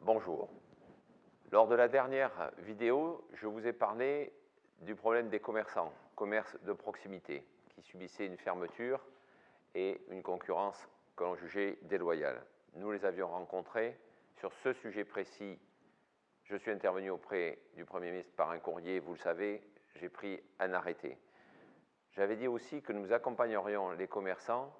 Bonjour. Lors de la dernière vidéo, je vous ai parlé du problème des commerçants, commerce de proximité, qui subissaient une fermeture et une concurrence que l'on jugeait déloyale. Nous les avions rencontrés. Sur ce sujet précis, je suis intervenu auprès du Premier ministre par un courrier, vous le savez, j'ai pris un arrêté. J'avais dit aussi que nous accompagnerions les commerçants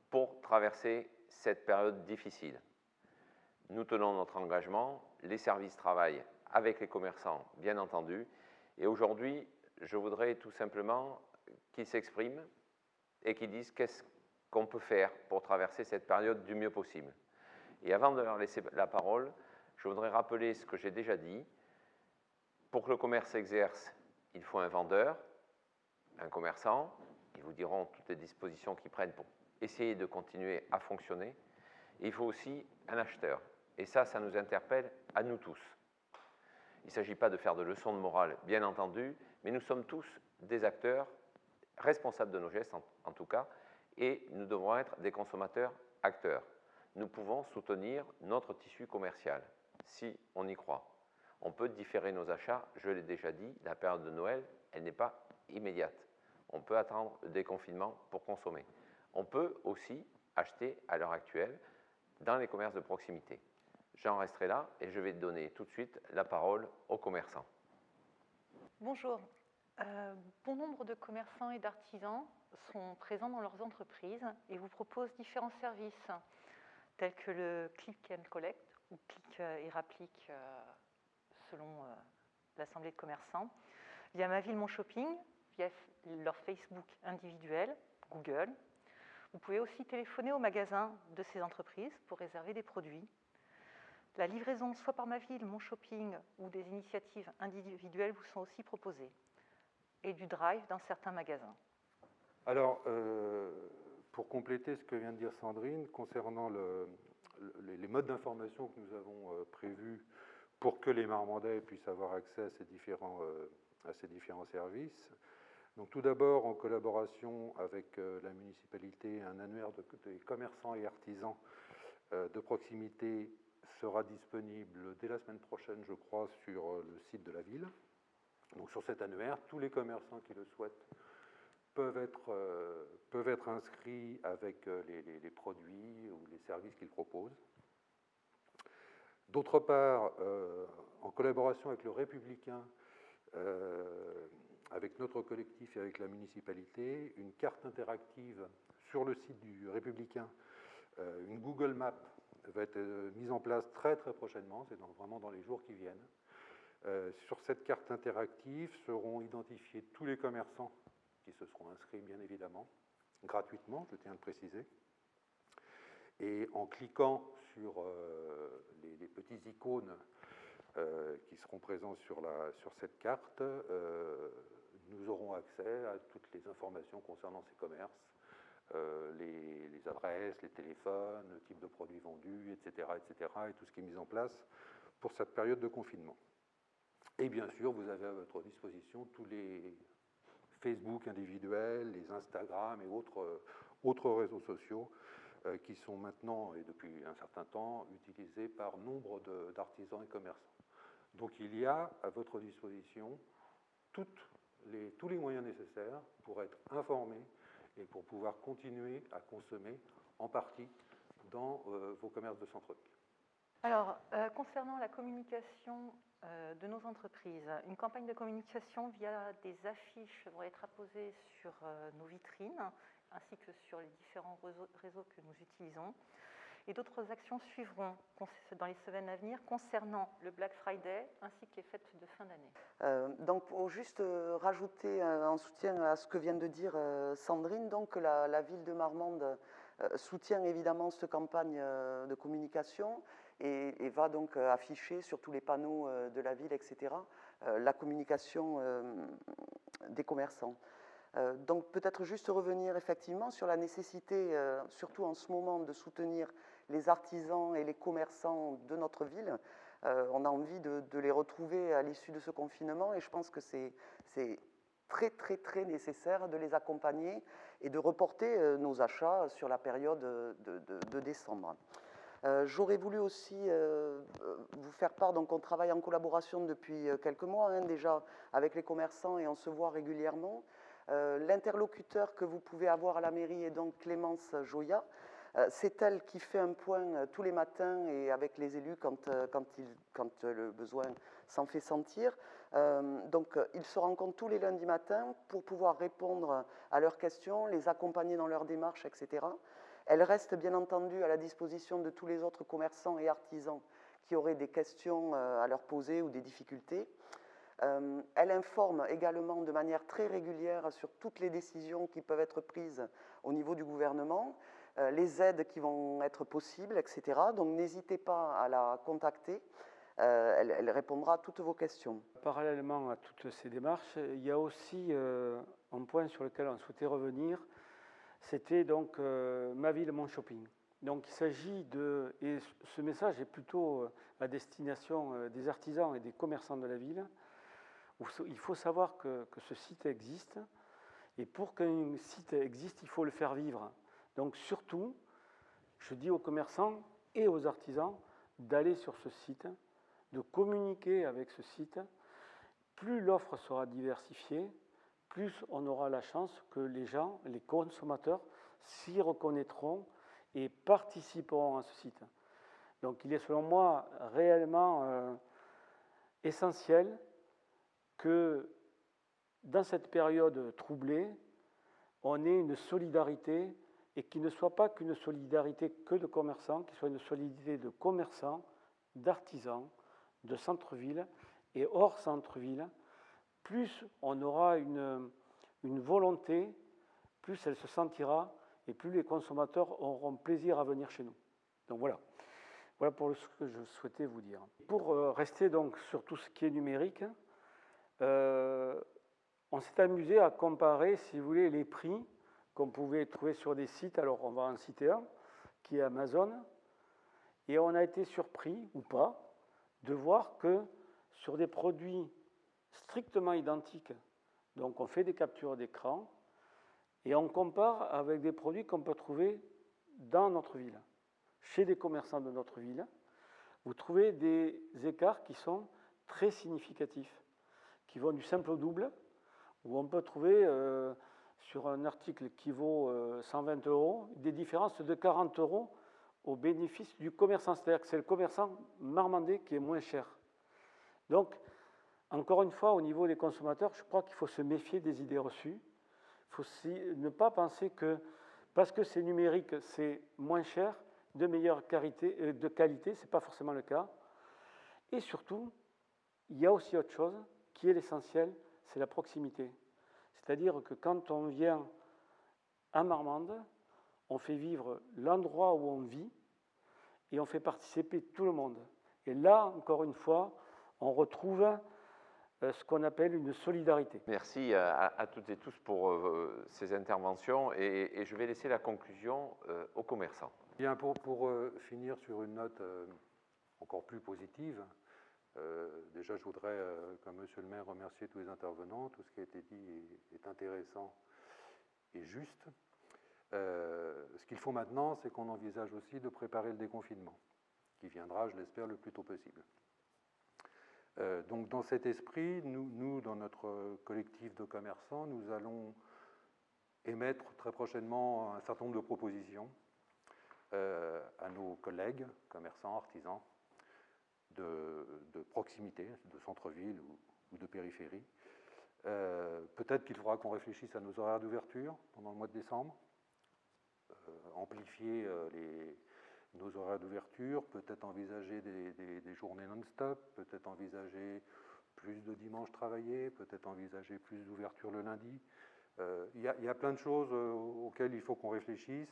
pour traverser cette période difficile. Nous tenons notre engagement, les services travaillent avec les commerçants, bien entendu, et aujourd'hui, je voudrais tout simplement qu'ils s'expriment et qu'ils disent qu'est-ce qu'on peut faire pour traverser cette période du mieux possible. Et avant de leur laisser la parole, je voudrais rappeler ce que j'ai déjà dit. Pour que le commerce exerce, il faut un vendeur, un commerçant, ils vous diront toutes les dispositions qu'ils prennent pour essayer de continuer à fonctionner. Et il faut aussi un acheteur. Et ça nous interpelle à nous tous. Il ne s'agit pas de faire de leçons de morale, bien entendu, mais nous sommes tous des acteurs responsables de nos gestes, en tout cas, et nous devons être des consommateurs acteurs. Nous pouvons soutenir notre tissu commercial, si on y croit. On peut différer nos achats, je l'ai déjà dit, la période de Noël, elle n'est pas immédiate. On peut attendre le déconfinement pour consommer. On peut aussi acheter à l'heure actuelle dans les commerces de proximité. J'en resterai là et je vais donner tout de suite la parole aux commerçants. Bonjour. Bon nombre de commerçants et d'artisans sont présents dans leurs entreprises et vous proposent différents services tels que le Click and Collect ou Click et Rapplique selon l'Assemblée de commerçants, via Ma Ville Mon Shopping, via leur Facebook individuel, Google. Vous pouvez aussi téléphoner au magasin de ces entreprises pour réserver des produits. La livraison, soit par Ma Ville, Mon Shopping ou des initiatives individuelles vous sont aussi proposées. Et du drive dans certains magasins. Alors, pour compléter ce que vient de dire Sandrine, concernant les modes d'information que nous avons prévus pour que les Marmandais puissent avoir accès à ces différents services. Donc, tout d'abord, en collaboration avec la municipalité, un annuaire des commerçants et artisans de proximité sera disponible dès la semaine prochaine, je crois, sur le site de la ville. Donc, sur cet annuaire, tous les commerçants qui le souhaitent peuvent être inscrits avec les produits ou les services qu'ils proposent. D'autre part, en collaboration avec le Républicain, avec notre collectif et avec la municipalité, une carte interactive sur le site du Républicain, une Google Map va être mise en place très très prochainement, c'est vraiment dans les jours qui viennent. Sur cette carte interactive seront identifiés tous les commerçants qui se seront inscrits, bien évidemment, gratuitement, je tiens à le préciser. Et en cliquant sur les petits icônes qui seront présents sur cette carte, nous aurons accès à toutes les informations concernant ces commerces, les adresses, les téléphones, le type de produits vendus, etc., et tout ce qui est mis en place pour cette période de confinement. Et bien sûr, vous avez à votre disposition tous les Facebook individuels, les Instagram et autres réseaux sociaux qui sont maintenant, et depuis un certain temps, utilisés par nombre d'artisans et commerçants. Donc il y a à votre disposition tous les moyens nécessaires pour être informé et pour pouvoir continuer à consommer en partie dans vos commerces de centre-ville. Alors, concernant la communication de nos entreprises, une campagne de communication via des affiches va être apposée sur nos vitrines, ainsi que sur les différents réseaux que nous utilisons. Et d'autres actions suivront dans les semaines à venir concernant le Black Friday ainsi que les fêtes de fin d'année. Donc, pour juste rajouter en soutien à ce que vient de dire Sandrine, donc la ville de Marmande soutient évidemment cette campagne de communication et va donc afficher sur tous les panneaux de la ville, etc., la communication des commerçants. Donc peut-être juste revenir effectivement sur la nécessité, surtout en ce moment, de soutenir les artisans et les commerçants de notre ville. On a envie de les retrouver à l'issue de ce confinement et je pense que c'est très nécessaire de les accompagner et de reporter nos achats sur la période de décembre. J'aurais voulu aussi vous faire part, donc on travaille en collaboration depuis quelques mois déjà avec les commerçants et on se voit régulièrement. L'interlocuteur que vous pouvez avoir à la mairie est donc Clémence Joya. C'est elle qui fait un point tous les matins et avec les élus quand le besoin s'en fait sentir. Donc ils se rencontrent tous les lundis matins pour pouvoir répondre à leurs questions, les accompagner dans leurs démarches, etc. Elle reste bien entendu à la disposition de tous les autres commerçants et artisans qui auraient des questions à leur poser ou des difficultés. Elle informe également de manière très régulière sur toutes les décisions qui peuvent être prises au niveau du gouvernement, les aides qui vont être possibles, etc. Donc n'hésitez pas à la contacter, elle répondra à toutes vos questions. Parallèlement à toutes ces démarches, il y a aussi un point sur lequel on souhaitait revenir, c'était donc Ma ville, mon shopping. Donc il s'agit de, et ce message est plutôt à destination des artisans et des commerçants de la ville, où il faut savoir que ce site existe, et pour qu'un site existe, il faut le faire vivre. Donc surtout, je dis aux commerçants et aux artisans d'aller sur ce site, de communiquer avec ce site. Plus l'offre sera diversifiée, plus on aura la chance que les gens, les consommateurs, s'y reconnaîtront et participeront à ce site. Donc il est selon moi réellement essentiel que dans cette période troublée, on ait une solidarité et qu'il ne soit pas qu'une solidarité que de commerçants, qu'il soit une solidarité de commerçants, d'artisans, de centre-ville et hors centre-ville. Plus on aura une volonté, plus elle se sentira et plus les consommateurs auront plaisir à venir chez nous. Donc voilà. Voilà pour ce que je souhaitais vous dire. Pour rester donc sur tout ce qui est numérique, on s'est amusé à comparer, si vous voulez, les prix qu'on pouvait trouver sur des sites. Alors on va en citer un, qui est Amazon, et on a été surpris, ou pas, de voir que sur des produits strictement identiques, donc on fait des captures d'écran, et on compare avec des produits qu'on peut trouver dans notre ville. Chez des commerçants de notre ville, vous trouvez des écarts qui sont très significatifs, qui vont du simple au double, où on peut trouver sur un article qui vaut 120 €, des différences de 40 € au bénéfice du commerçant. C'est-à-dire que c'est le commerçant marmandais qui est moins cher. Donc, encore une fois, au niveau des consommateurs, je crois qu'il faut se méfier des idées reçues. Il faut ne pas penser que parce que c'est numérique, c'est moins cher, de meilleure qualité, ce n'est pas forcément le cas. Et surtout, il y a aussi autre chose qui est l'essentiel, c'est la proximité. C'est-à-dire que quand on vient à Marmande, on fait vivre l'endroit où on vit et on fait participer tout le monde. Et là, encore une fois, on retrouve ce qu'on appelle une solidarité. Merci à toutes et tous pour ces interventions et je vais laisser la conclusion aux commerçants. Bien, pour finir sur une note encore plus positive, déjà je voudrais, comme Monsieur le maire, remercier tous les intervenants. Tout ce qui a été dit est intéressant et juste. Ce qu'il faut maintenant, c'est qu'on envisage aussi de préparer le déconfinement, qui viendra, je l'espère, le plus tôt possible. Donc dans cet esprit, nous, dans notre collectif de commerçants, nous allons émettre très prochainement un certain nombre de propositions à nos collègues, commerçants, artisans, de proximité, de centre-ville ou de périphérie. Peut-être qu'il faudra qu'on réfléchisse à nos horaires d'ouverture pendant le mois de décembre, amplifier nos horaires d'ouverture, peut-être envisager des journées non-stop, peut-être envisager plus de dimanches travaillés, peut-être envisager plus d'ouverture le lundi. Il y a plein de choses auxquelles il faut qu'on réfléchisse.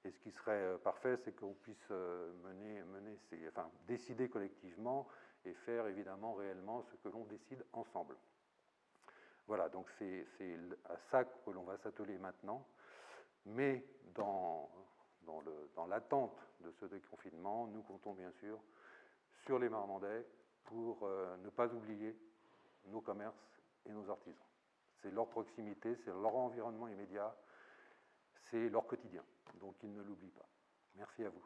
Et ce qui serait parfait, c'est qu'on puisse décider collectivement et faire évidemment réellement ce que l'on décide ensemble. Voilà, donc c'est à ça que l'on va s'atteler maintenant. Mais dans l'attente de ce déconfinement, nous comptons bien sûr sur les Marmandais pour ne pas oublier nos commerces et nos artisans. C'est leur proximité, c'est leur environnement immédiat, c'est leur quotidien. Donc ils ne l'oublient pas. Merci à vous.